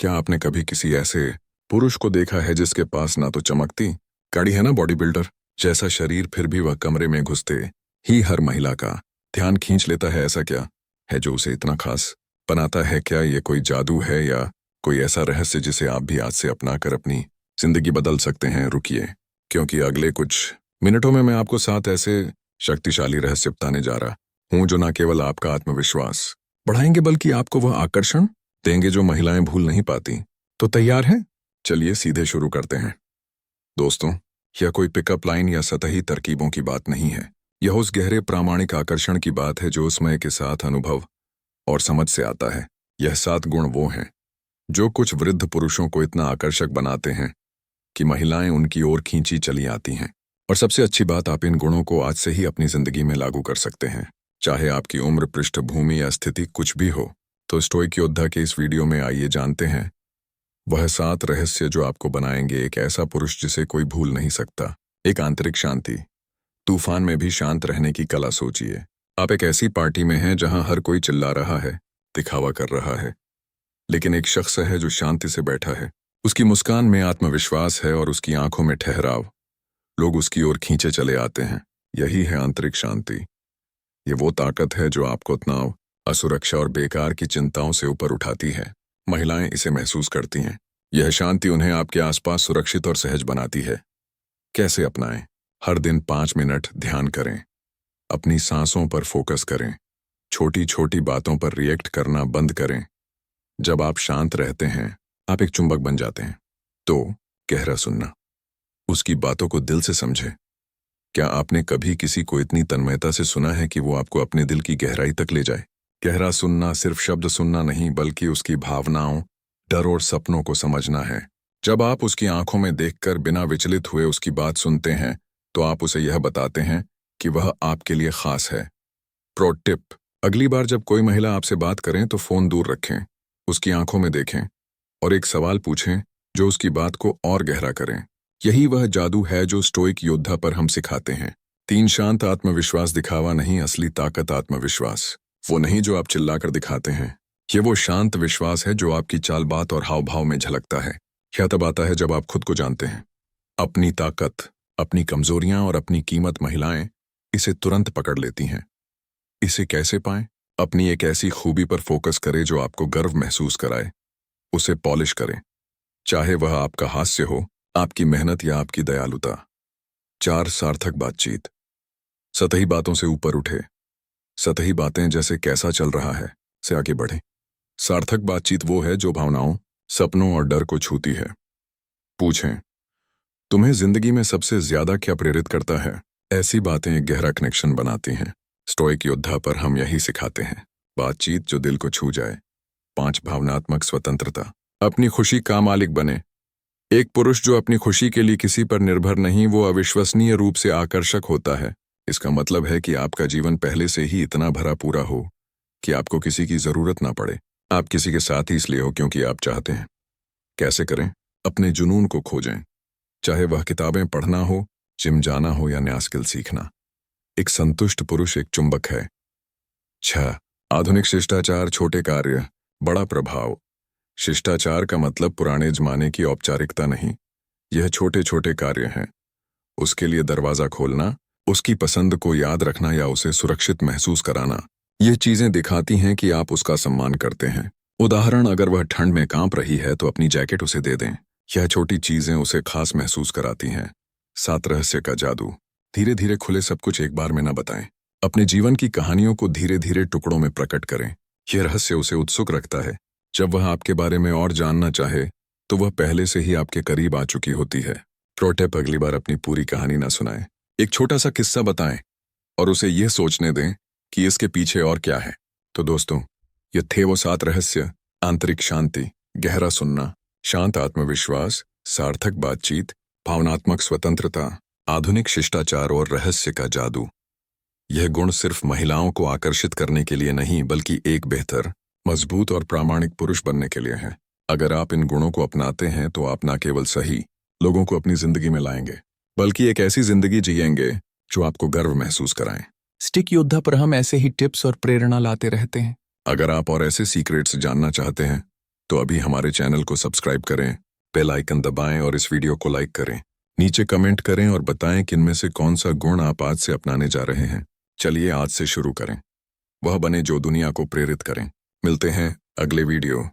क्या आपने कभी किसी ऐसे पुरुष को देखा है जिसके पास ना तो चमकती कड़ी है ना बॉडी बिल्डर जैसा शरीर, फिर भी वह कमरे में घुसते ही हर महिला का ध्यान खींच लेता है? ऐसा क्या है जो उसे इतना खास बनाता है? क्या ये कोई जादू है या कोई ऐसा रहस्य जिसे आप भी आज से अपनाकर अपनी जिंदगी बदल सकते हैं? रुकिए, क्योंकि अगले कुछ मिनटों में मैं आपको 7 ऐसे शक्तिशाली रहस्य बताने जा रहा हूं जो न केवल आपका आत्मविश्वास बढ़ाएंगे बल्कि आपको वह आकर्षण देंगे जो महिलाएं भूल नहीं पाती। तो तैयार हैं? चलिए सीधे शुरू करते हैं। दोस्तों, यह कोई पिकअप लाइन या सतही तरकीबों की बात नहीं है। यह उस गहरे प्रामाणिक आकर्षण की बात है जो समय के साथ अनुभव और समझ से आता है। यह 7 गुण वो हैं जो कुछ वृद्ध पुरुषों को इतना आकर्षक बनाते हैं कि महिलाएं उनकी ओर खींची चली आती हैं। और सबसे अच्छी बात, आप इन गुणों को आज से ही अपनी जिंदगी में लागू कर सकते हैं, चाहे आपकी उम्र, पृष्ठभूमि या स्थिति कुछ भी हो। तो स्टोइक योद्धा के इस वीडियो में आइए जानते हैं वह 7 रहस्य जो आपको बनाएंगे एक ऐसा पुरुष जिसे कोई भूल नहीं सकता। एक आंतरिक शांति। तूफान में भी शांत रहने की कला सोचिए। आप एक ऐसी पार्टी में हैं जहां हर कोई चिल्ला रहा है, दिखावा कर रहा है, लेकिन एक शख्स है जो शांति से बैठा है। उसकी मुस्कान में आत्मविश्वास है और उसकी आंखों में ठहराव। लोग उसकी ओर खींचे चले आते हैं। यही है आंतरिक शांति। ये वो ताकत है जो आपको तनाव, असुरक्षा और बेकार की चिंताओं से ऊपर उठाती है। महिलाएं इसे महसूस करती हैं। यह शांति उन्हें आपके आसपास सुरक्षित और सहज बनाती है। कैसे अपनाएं? हर दिन 5 मिनट ध्यान करें। अपनी सांसों पर फोकस करें। छोटी छोटी बातों पर रिएक्ट करना बंद करें। जब आप शांत रहते हैं, आप एक चुंबक बन जाते हैं। तो गहरा सुनना। उसकी बातों को दिल से समझें। क्या आपने कभी किसी को इतनी तन्मयता से सुना है कि वो आपको अपने दिल की गहराई तक ले जाए? गहरा सुनना सिर्फ शब्द सुनना नहीं, बल्कि उसकी भावनाओं, डर और सपनों को समझना है। जब आप उसकी आंखों में देखकर बिना विचलित हुए उसकी बात सुनते हैं, तो आप उसे यह बताते हैं कि वह आपके लिए खास है। प्रो टिप: अगली बार जब कोई महिला आपसे बात करें तो फोन दूर रखें, उसकी आंखों में देखें और एक सवाल पूछें जो उसकी बात को और गहरा करें। यही वह जादू है जो स्टोइक योद्धा पर हम सिखाते हैं। 3 शांत आत्मविश्वास। दिखावा नहीं, असली ताकत आत्मविश्वास। वो नहीं जो आप चिल्लाकर दिखाते हैं। ये वो शांत विश्वास है जो आपकी चाल, बात और हाव भाव में झलकता है। यह तब आता है जब आप खुद को जानते हैं, अपनी ताकत, अपनी कमजोरियां और अपनी कीमत। महिलाएं इसे तुरंत पकड़ लेती हैं। इसे कैसे पाएं? अपनी एक ऐसी खूबी पर फोकस करें जो आपको गर्व महसूस कराए। उसे पॉलिश करें, चाहे वह आपका हास्य हो, आपकी मेहनत या आपकी दयालुता। 4 सार्थक बातचीत। सतही बातों से ऊपर उठे। सतही बातें जैसे कैसा चल रहा है से आगे बढ़े। सार्थक बातचीत वो है जो भावनाओं, सपनों और डर को छूती है। पूछें, तुम्हें जिंदगी में सबसे ज्यादा क्या प्रेरित करता है? ऐसी बातें एक गहरा कनेक्शन बनाती हैं। स्टोइक योद्धा पर हम यही सिखाते हैं, बातचीत जो दिल को छू जाए। 5 भावनात्मक स्वतंत्रता। अपनी खुशी का मालिक बने। एक पुरुष जो अपनी खुशी के लिए किसी पर निर्भर नहीं, वो अविश्वसनीय रूप से आकर्षक होता है। इसका मतलब है कि आपका जीवन पहले से ही इतना भरा पूरा हो कि आपको किसी की जरूरत ना पड़े। आप किसी के साथ ही इसलिए हो क्योंकि आप चाहते हैं। कैसे करें? अपने जुनून को खोजें, चाहे वह किताबें पढ़ना हो, जिम जाना हो या नया स्किल सीखना। एक संतुष्ट पुरुष एक चुंबक है। 6 आधुनिक शिष्टाचार। छोटे कार्य, बड़ा प्रभाव। शिष्टाचार का मतलब पुराने जमाने की औपचारिकता नहीं, यह छोटे छोटे कार्य हैं। उसके लिए दरवाजा खोलना, उसकी पसंद को याद रखना या उसे सुरक्षित महसूस कराना। ये चीजें दिखाती हैं कि आप उसका सम्मान करते हैं। उदाहरण, अगर वह ठंड में कांप रही है तो अपनी जैकेट उसे दे दें। यह छोटी चीजें उसे खास महसूस कराती हैं। 7 रहस्य का जादू। धीरे धीरे खुले, सब कुछ एक बार में न बताएं। अपने जीवन की कहानियों को धीरे धीरे टुकड़ों में प्रकट करें। यह रहस्य उसे उत्सुक रखता है। जब वह आपके बारे में और जानना चाहे तो वह पहले से ही आपके करीब आ चुकी होती है। प्रो टिप: अगली बार अपनी पूरी कहानी ना सुनाएं, एक छोटा सा किस्सा बताएं और उसे यह सोचने दें कि इसके पीछे और क्या है। तो दोस्तों, ये थे वो 7 रहस्य। आंतरिक शांति, गहरा सुनना, शांत आत्मविश्वास, सार्थक बातचीत, भावनात्मक स्वतंत्रता, आधुनिक शिष्टाचार और रहस्य का जादू। यह गुण सिर्फ महिलाओं को आकर्षित करने के लिए नहीं, बल्कि एक बेहतर, मजबूत और प्रामाणिक पुरुष बनने के लिए है। अगर आप इन गुणों को अपनाते हैं तो आप न केवल सही लोगों को अपनी जिंदगी में लाएंगे, बल्कि एक ऐसी जिंदगी जिएंगे जो आपको गर्व महसूस कराएं। स्टिक योद्धा पर हम ऐसे ही टिप्स और प्रेरणा लाते रहते हैं। अगर आप और ऐसे सीक्रेट्स जानना चाहते हैं तो अभी हमारे चैनल को सब्सक्राइब करें, बेल आइकन दबाएं और इस वीडियो को लाइक करें। नीचे कमेंट करें और बताएं कि इनमें से कौन सा गुण आप आज से अपनाने जा रहे हैं। चलिए आज से शुरू करें। वह बने जो दुनिया को प्रेरित करें। मिलते हैं अगले वीडियो।